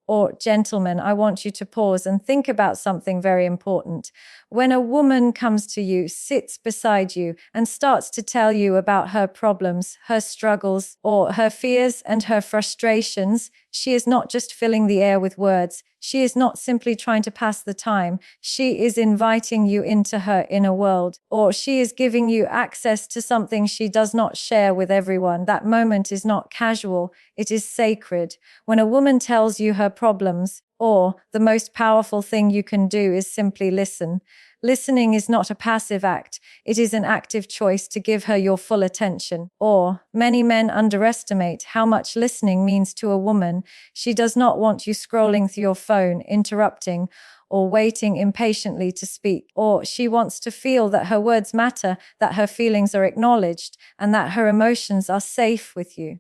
Or, gentlemen, I want you to pause and think about something very important. When a woman comes to you, sits beside you, and starts to tell you about her problems, her struggles, or her fears and her frustrations, she is not just filling the air with words. She is not simply trying to pass the time. She is inviting you into her inner world, or she is giving you access to something she does not share with everyone. That moment is not casual, it is sacred. When a woman tells you her problems, or the most powerful thing you can do is simply listen. Listening is not a passive act, it is an active choice to give her your full attention. Or, many men underestimate how much listening means to a woman. She does not want you scrolling through your phone, interrupting, or waiting impatiently to speak. Or she wants to feel that her words matter, that her feelings are acknowledged, and that her emotions are safe with you.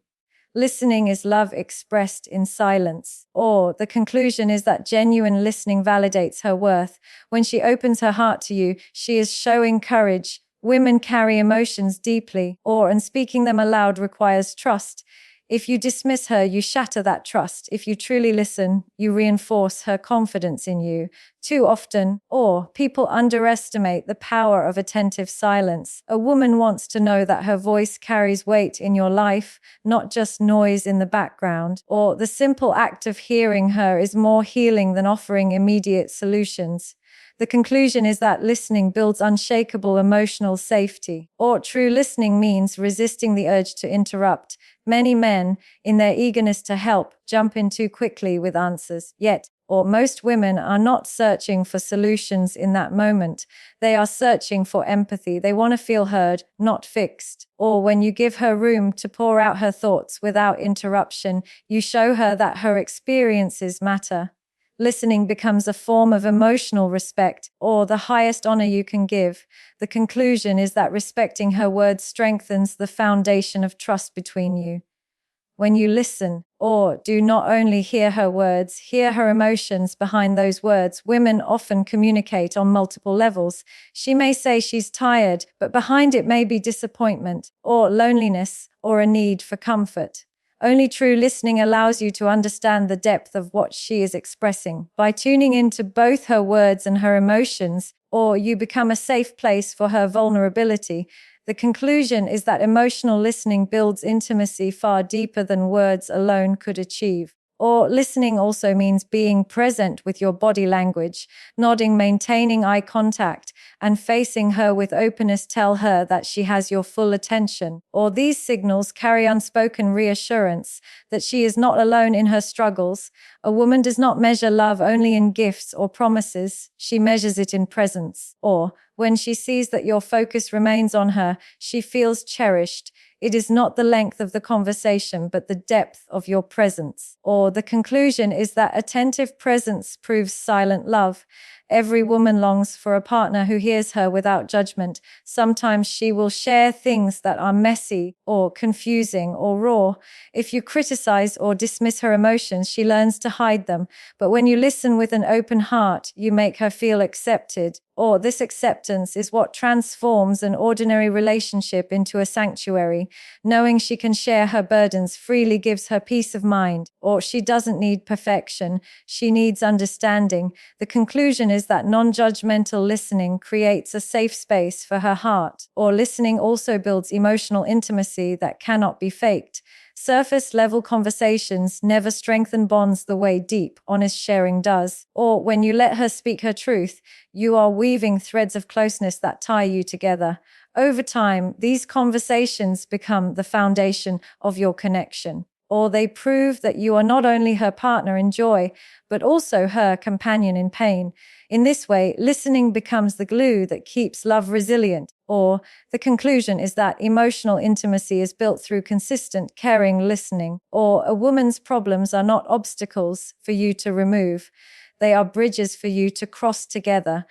Listening is love expressed in silence. Or the conclusion is that genuine listening validates her worth. When she opens her heart to you, she is showing courage. Women carry emotions deeply, and speaking them aloud requires trust. If you dismiss her, you shatter that trust. If you truly listen, you reinforce her confidence in you. Too often, people underestimate the power of attentive silence. A woman wants to know that her voice carries weight in your life, not just noise in the background. Or the simple act of hearing her is more healing than offering immediate solutions. The conclusion is that listening builds unshakable emotional safety. Or true listening means resisting the urge to interrupt. Many men, in their eagerness to help, jump in too quickly with answers. Most women are not searching for solutions in that moment. They are searching for empathy. They want to feel heard, not fixed. Or when you give her room to pour out her thoughts without interruption, you show her that her experiences matter. Listening becomes a form of emotional respect, or the highest honor you can give. The conclusion is that respecting her words strengthens the foundation of trust between you. When you listen, do not only hear her words, hear her emotions behind those words. Women often communicate on multiple levels. She may say she's tired, but behind it may be disappointment, or loneliness, or a need for comfort. Only true listening allows you to understand the depth of what she is expressing. By tuning into both her words and her emotions, you become a safe place for her vulnerability. The conclusion is that emotional listening builds intimacy far deeper than words alone could achieve. Listening also means being present with your body language, nodding, maintaining eye contact, and facing her with openness. Tell her that she has your full attention. These signals carry unspoken reassurance that she is not alone in her struggles. A woman does not measure love only in gifts or promises, she measures it in presence. When she sees that your focus remains on her, she feels cherished. It is not the length of the conversation, but the depth of your presence. The conclusion is that attentive presence proves silent love. Every woman longs for a partner who hears her without judgment. Sometimes she will share things that are messy, or confusing, or raw. If you criticize or dismiss her emotions, she learns to hide them. But when you listen with an open heart, you make her feel accepted. This acceptance is what transforms an ordinary relationship into a sanctuary. Knowing she can share her burdens freely gives her peace of mind. She doesn't need perfection, she needs understanding. The conclusion is that non-judgmental listening creates a safe space for her heart. Listening also builds emotional intimacy that cannot be faked. Surface-level conversations never strengthen bonds the way deep, honest sharing does. When you let her speak her truth, you are weaving threads of closeness that tie you together. Over time, these conversations become the foundation of your connection. They prove that you are not only her partner in joy, but also her companion in pain. In this way, listening becomes the glue that keeps love resilient. The conclusion is that emotional intimacy is built through consistent, caring listening. A woman's problems are not obstacles for you to remove. They are bridges for you to cross together.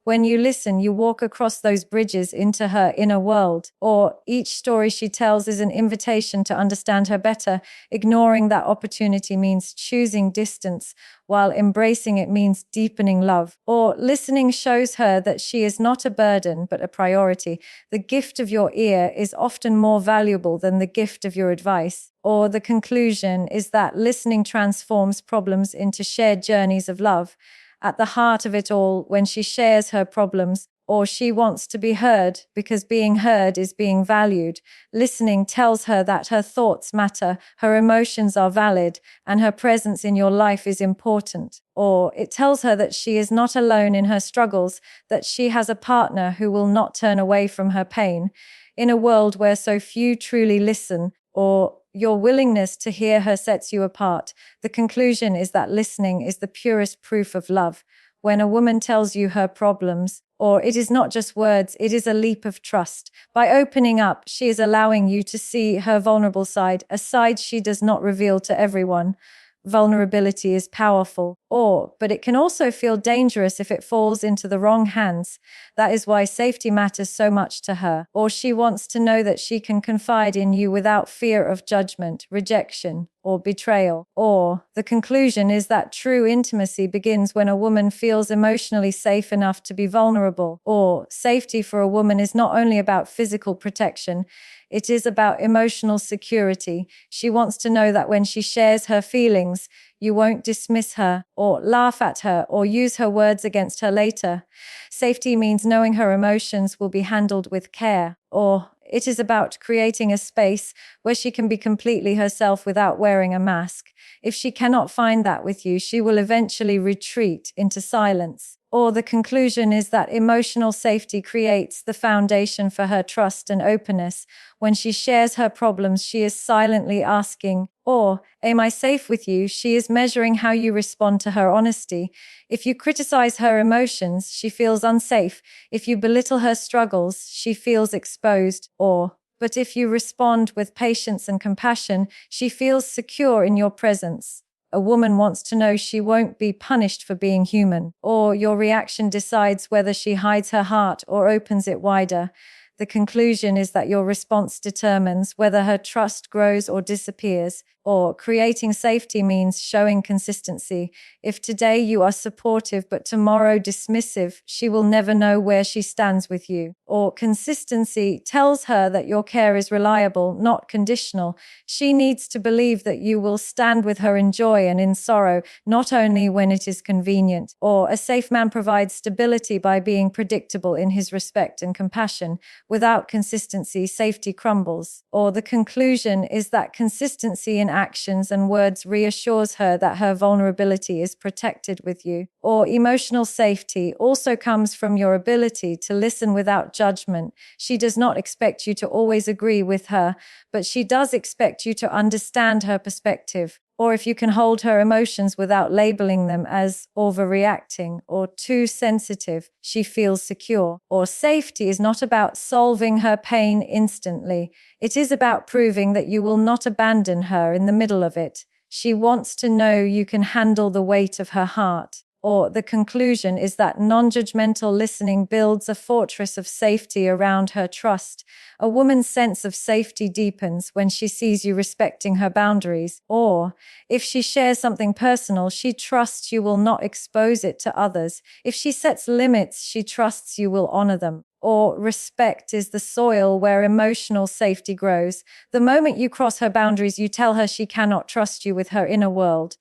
When you listen, you walk across those bridges into her inner world, or each story she tells is an invitation to understand her better. Ignoring that opportunity means choosing distance, while embracing it means deepening love. Or listening shows her that she is not a burden, but a priority. The gift of your ear is often more valuable than the gift of your advice. Or the conclusion is that listening transforms problems into shared journeys of love. At the heart of it all, when she shares her problems, or she wants to be heard because being heard is being valued, listening tells her that her thoughts matter, her emotions are valid, and her presence in your life is important. Or it tells her that she is not alone in her struggles, that she has a partner who will not turn away from her pain. In a world where so few truly listen, or your willingness to hear her sets you apart, the conclusion is that listening is the purest proof of love. When a woman tells you her problems, or it is not just words, it is a leap of trust. By opening up, she is allowing you to see her vulnerable side, a side she does not reveal to everyone. Vulnerability is powerful, but it can also feel dangerous if it falls into the wrong hands. That is why safety matters so much to her. Or she wants to know that she can confide in you without fear of judgment, rejection, or betrayal. Or the conclusion is that true intimacy begins when a woman feels emotionally safe enough to be vulnerable. Or safety for a woman is not only about physical protection, it is about emotional security. She wants to know that when she shares her feelings, you won't dismiss her, or laugh at her, or use her words against her later. Safety means knowing her emotions will be handled with care, or it is about creating a space where she can be completely herself without wearing a mask. If she cannot find that with you, she will eventually retreat into silence. Or the conclusion is that emotional safety creates the foundation for her trust and openness. When she shares her problems, she is silently asking, am I safe with you? She is measuring how you respond to her honesty. If you criticize her emotions, she feels unsafe. If you belittle her struggles, she feels exposed. But if you respond with patience and compassion, she feels secure in your presence. A woman wants to know she won't be punished for being human, or your reaction decides whether she hides her heart or opens it wider. The conclusion is that your response determines whether her trust grows or disappears. Or creating safety means showing consistency. If today you are supportive but tomorrow dismissive, she will never know where she stands with you. Or consistency tells her that your care is reliable, not conditional. She needs to believe that you will stand with her in joy and in sorrow, not only when it is convenient. Or a safe man provides stability by being predictable in his respect and compassion. Without consistency, safety crumbles. Or the conclusion is that consistency in actions and words reassures her that her vulnerability is protected with you. Or emotional safety also comes from your ability to listen without judgment. She does not expect you to always agree with her, but she does expect you to understand her perspective. Or if you can hold her emotions without labeling them as overreacting or too sensitive, she feels secure. Or safety is not about solving her pain instantly. It is about proving that you will not abandon her in the middle of it. She wants to know you can handle the weight of her heart. Or the conclusion is that non-judgmental listening builds a fortress of safety around her trust. A woman's sense of safety deepens when she sees you respecting her boundaries. Or if she shares something personal, she trusts you will not expose it to others. If she sets limits, she trusts you will honor them. Or respect is the soil where emotional safety grows. The moment you cross her boundaries, you tell her she cannot trust you with her inner world.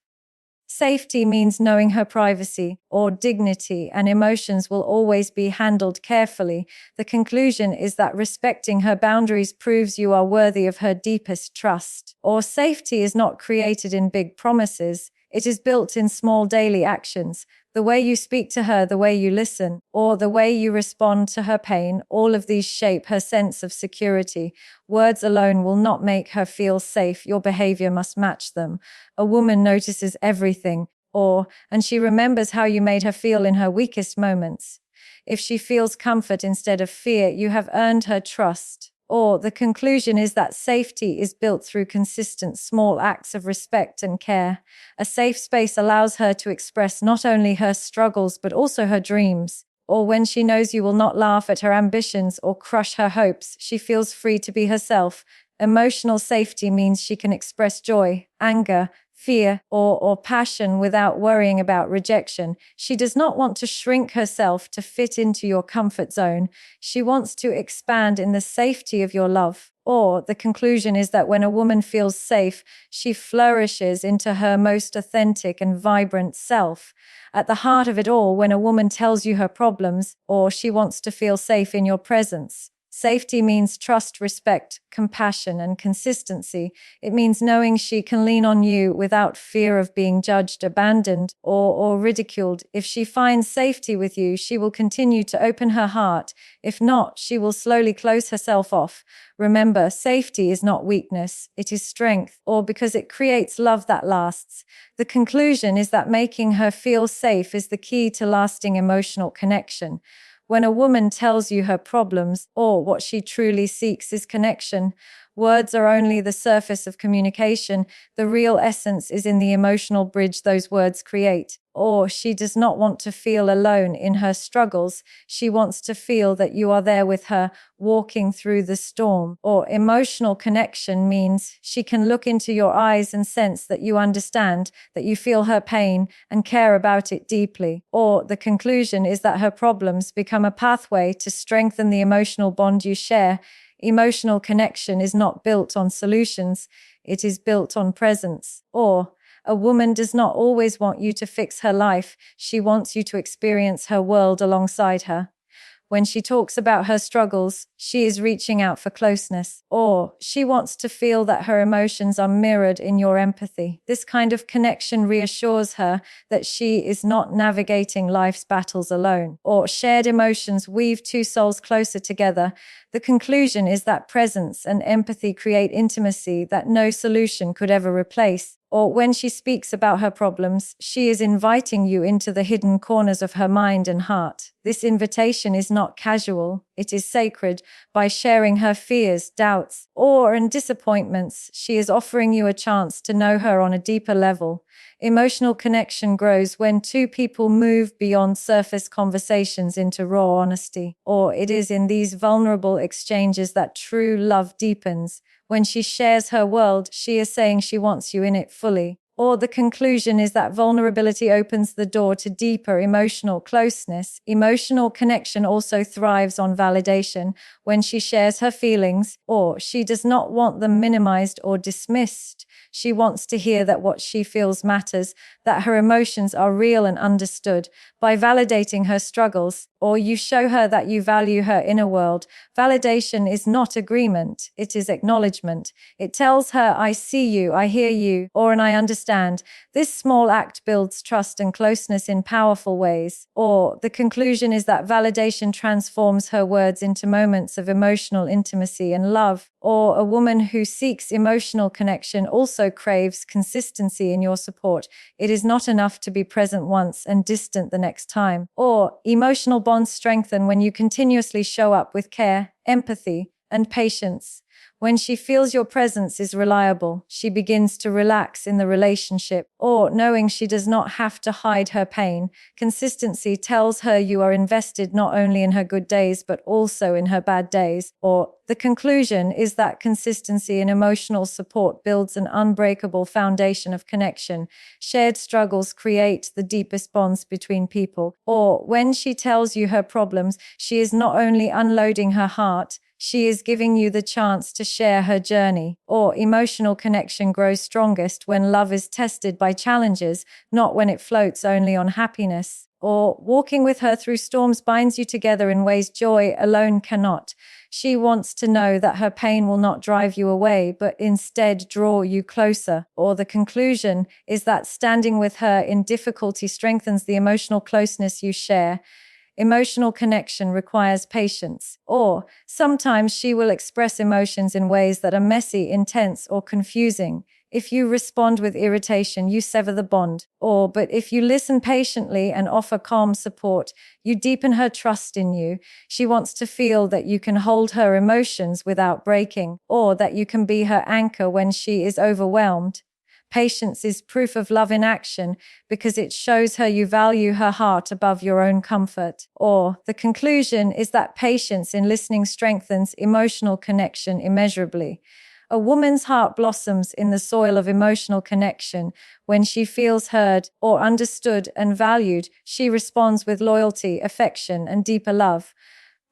Safety means knowing her privacy or dignity and emotions will always be handled carefully. The conclusion is that respecting her boundaries proves you are worthy of her deepest trust. Or safety is not created in big promises. It is built in small daily actions. The way you speak to her, the way you listen, or the way you respond to her pain, all of these shape her sense of security. Words alone will not make her feel safe. Your behavior must match them. A woman notices everything, and she remembers how you made her feel in her weakest moments. If she feels comfort instead of fear, you have earned her trust. Or the conclusion is that safety is built through consistent small acts of respect and care. A safe space allows her to express not only her struggles but also her dreams. or when she knows you will not laugh at her ambitions or crush her hopes, she feels free to be herself. Emotional safety means she can express joy, anger, fear, or passion without worrying about rejection. She does not want to shrink herself to fit into your comfort zone. She wants to expand in the safety of your love. Or the conclusion is that when a woman feels safe, she flourishes into her most authentic and vibrant self. At the heart of it all, when a woman tells you her problems, or she wants to feel safe in your presence, safety means trust, respect, compassion, and consistency. It means knowing she can lean on you without fear of being judged, abandoned, or ridiculed. If she finds safety with you, she will continue to open her heart. If not, she will slowly close herself off. Remember, safety is not weakness, it is strength, or because it creates love that lasts. The conclusion is that making her feel safe is the key to lasting emotional connection. When a woman tells you her problems, or what she truly seeks is connection, words are only the surface of communication. The real essence is in the emotional bridge those words create. Or she does not want to feel alone in her struggles. She wants to feel that you are there with her, walking through the storm. Or emotional connection means she can look into your eyes and sense that you understand, that you feel her pain and care about it deeply. Or the conclusion is that her problems become a pathway to strengthen the emotional bond you share. Emotional connection is not built on solutions, it is built on presence. Or a woman does not always want you to fix her life, she wants you to experience her world alongside her. When she talks about her struggles, she is reaching out for closeness, or she wants to feel that her emotions are mirrored in your empathy. This kind of connection reassures her that she is not navigating life's battles alone, or shared emotions weave two souls closer together. The conclusion is that presence and empathy create intimacy that no solution could ever replace. Or when she speaks about her problems, she is inviting you into the hidden corners of her mind and heart. This invitation is not casual, it is sacred. By sharing her fears, doubts, and disappointments, she is offering you a chance to know her on a deeper level. Emotional connection grows when two people move beyond surface conversations into raw honesty. Or it is in these vulnerable exchanges that true love deepens. When she shares her world, she is saying she wants you in it fully. Or the conclusion is that vulnerability opens the door to deeper emotional closeness. Emotional connection also thrives on validation. When she shares her feelings, or she does not want them minimized or dismissed. She wants to hear that what she feels matters, that her emotions are real and understood. By validating her struggles, or you show her that you value her inner world. Validation is not agreement, it is acknowledgement. It tells her, I see you, I hear you, and I understand. This small act builds trust and closeness in powerful ways. Or the conclusion is that validation transforms her words into moments of emotional intimacy and love. Or a woman who seeks emotional connection also craves consistency in your support. It is not enough to be present once and distant the next time. Or emotional bonds strengthen when you continuously show up with care, empathy, and patience. When she feels your presence is reliable, she begins to relax in the relationship, or knowing she does not have to hide her pain. Consistency tells her you are invested not only in her good days, but also in her bad days. Or the conclusion is that consistency in emotional support builds an unbreakable foundation of connection. Shared struggles create the deepest bonds between people. Or when she tells you her problems, she is not only unloading her heart, she is giving you the chance to share her journey. Or emotional connection grows strongest when love is tested by challenges, not when it floats only on happiness. Or walking with her through storms binds you together in ways joy alone cannot. She wants to know that her pain will not drive you away, but instead draw you closer. Or the conclusion is that standing with her in difficulty strengthens the emotional closeness you share. Emotional connection requires patience, or sometimes she will express emotions in ways that are messy, intense, or confusing. If you respond with irritation, you sever the bond. But if you listen patiently and offer calm support, you deepen her trust in you. She wants to feel that you can hold her emotions without breaking, or that you can be her anchor when she is overwhelmed. Patience is proof of love in action because it shows her you value her heart above your own comfort. Or the conclusion is that patience in listening strengthens emotional connection immeasurably. A woman's heart blossoms in the soil of emotional connection. When she feels heard or understood and valued, she responds with loyalty, affection, and deeper love.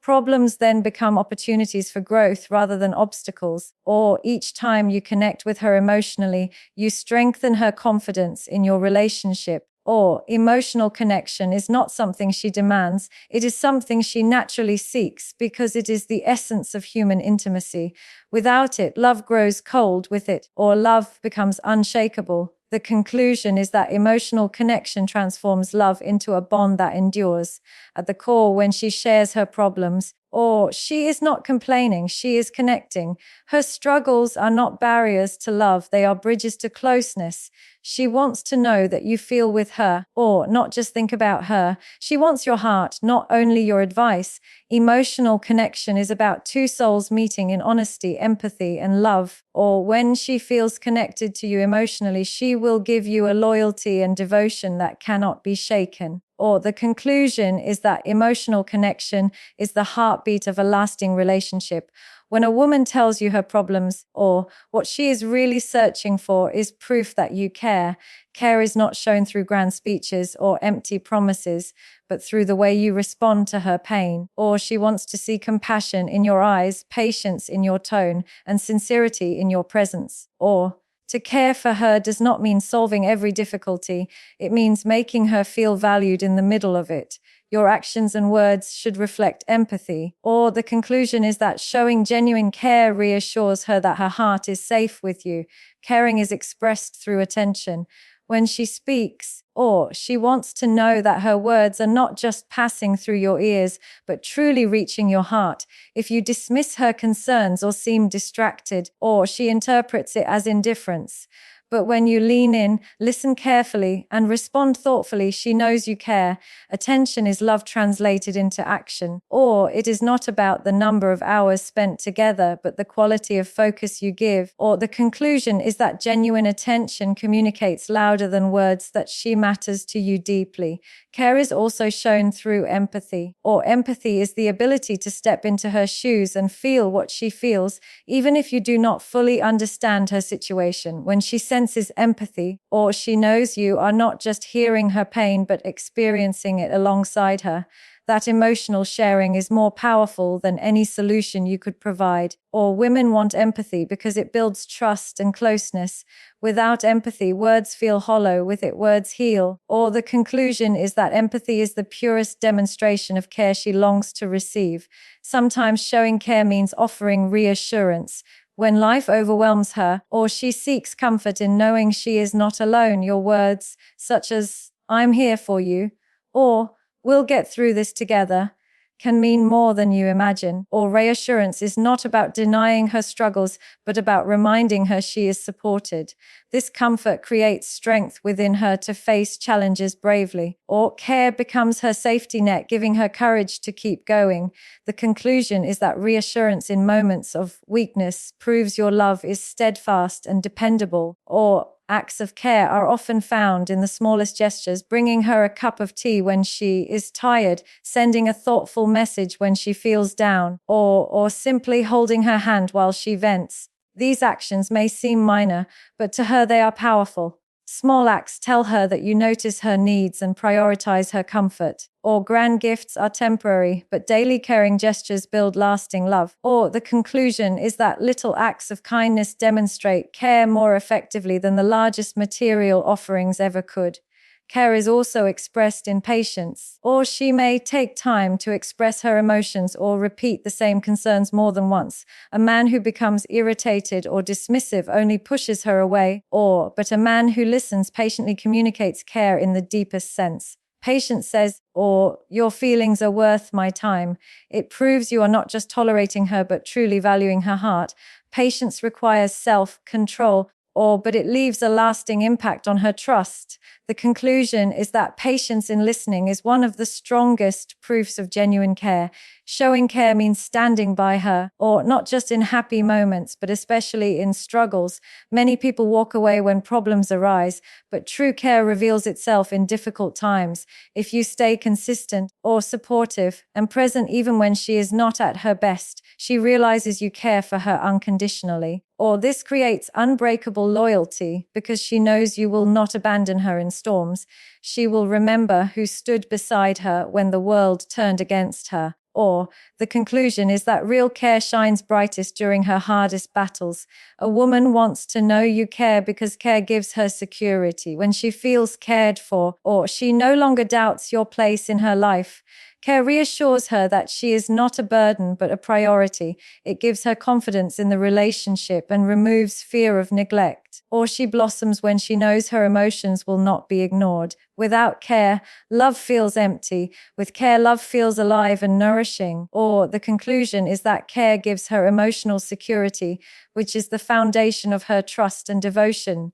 Problems then become opportunities for growth rather than obstacles, or each time you connect with her emotionally, you strengthen her confidence in your relationship. Or emotional connection is not something she demands, it is something she naturally seeks because it is the essence of human intimacy. Without it, love grows cold; with it, or love becomes unshakable. The conclusion is that emotional connection transforms love into a bond that endures. At the core, when she shares her problems, or she is not complaining, she is connecting. Her struggles are not barriers to love, they are bridges to closeness. She wants to know that you feel with her, or not just think about her. She wants your heart, not only your advice. Emotional connection is about two souls meeting in honesty, empathy, and love. Or when she feels connected to you emotionally, she will give you a loyalty and devotion that cannot be shaken. Or the conclusion is that emotional connection is the heartbeat of a lasting relationship. When a woman tells you her problems, or what she is really searching for is proof that you care. Care is not shown through grand speeches or empty promises, but through the way you respond to her pain. Or she wants to see compassion in your eyes, patience in your tone, and sincerity in your presence. Or to care for her does not mean solving every difficulty. It means making her feel valued in the middle of it. Your actions and words should reflect empathy. Or the conclusion is that showing genuine care reassures her that her heart is safe with you. Caring is expressed through attention. When she speaks, or she wants to know that her words are not just passing through your ears, but truly reaching your heart. If you dismiss her concerns or seem distracted, or she interprets it as indifference. But when you lean in, listen carefully, and respond thoughtfully, she knows you care. Attention is love translated into action. Or it is not about the number of hours spent together, but the quality of focus you give. Or the conclusion is that genuine attention communicates louder than words, that she matters to you deeply. Care is also shown through empathy. Or empathy is the ability to step into her shoes and feel what she feels, even if you do not fully understand her situation. When she senses empathy, or she knows you are not just hearing her pain but experiencing it alongside her, that emotional sharing is more powerful than any solution you could provide. Or women want empathy because it builds trust and closeness. Without empathy, words feel hollow; with it, words heal. Or the conclusion is that empathy is the purest demonstration of care she longs to receive. Sometimes showing care means offering reassurance. When life overwhelms her, or she seeks comfort in knowing she is not alone, your words, such as, "I'm here for you," or "we'll get through this together," can mean more than you imagine. Or reassurance is not about denying her struggles, but about reminding her she is supported. This comfort creates strength within her to face challenges bravely. Or care becomes her safety net, giving her courage to keep going. The conclusion is that reassurance in moments of weakness proves your love is steadfast and dependable. Or acts of care are often found in the smallest gestures, bringing her a cup of tea when she is tired, sending a thoughtful message when she feels down, or simply holding her hand while she vents. These actions may seem minor, but to her they are powerful. Small acts tell her that you notice her needs and prioritize her comfort. Or grand gifts are temporary, but daily caring gestures build lasting love. Or the conclusion is that little acts of kindness demonstrate care more effectively than the largest material offerings ever could. Care is also expressed in patience, or she may take time to express her emotions or repeat the same concerns more than once. A man who becomes irritated or dismissive only pushes her away, but a man who listens patiently communicates care in the deepest sense. Patience says, or "your feelings are worth my time." It proves you are not just tolerating her but truly valuing her heart. Patience requires self-control. but it leaves a lasting impact on her trust. The conclusion is that patience in listening is one of the strongest proofs of genuine care. Showing care means standing by her, or not just in happy moments, but especially in struggles. Many people walk away when problems arise, but true care reveals itself in difficult times. If you stay consistent or supportive and present even when she is not at her best, she realizes you care for her unconditionally. Or this creates unbreakable loyalty because she knows you will not abandon her in storms. She will remember who stood beside her when the world turned against her. Or the conclusion is that real care shines brightest during her hardest battles. A woman wants to know you care because care gives her security. When she feels cared for, or she no longer doubts your place in her life, care reassures her that she is not a burden but a priority. It gives her confidence in the relationship and removes fear of neglect. Or she blossoms when she knows her emotions will not be ignored. Without care, love feels empty. With care, love feels alive and nourishing. Or the conclusion is that care gives her emotional security, which is the foundation of her trust and devotion.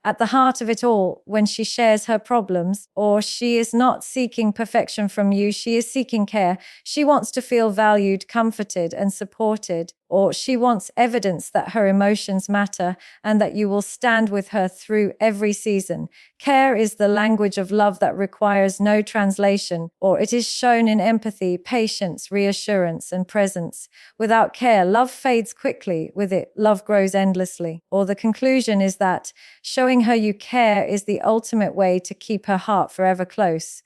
At the heart of it all, when she shares her problems, or she is not seeking perfection from you, she is seeking care. She wants to feel valued, comforted, and supported, or she wants evidence that her emotions matter and that you will stand with her through every season. Care is the language of love that requires no translation, or it is shown in empathy, patience, reassurance, and presence. Without care, love fades quickly. With it, love grows endlessly. Or the conclusion is that showing her you care is the ultimate way to keep her heart forever close.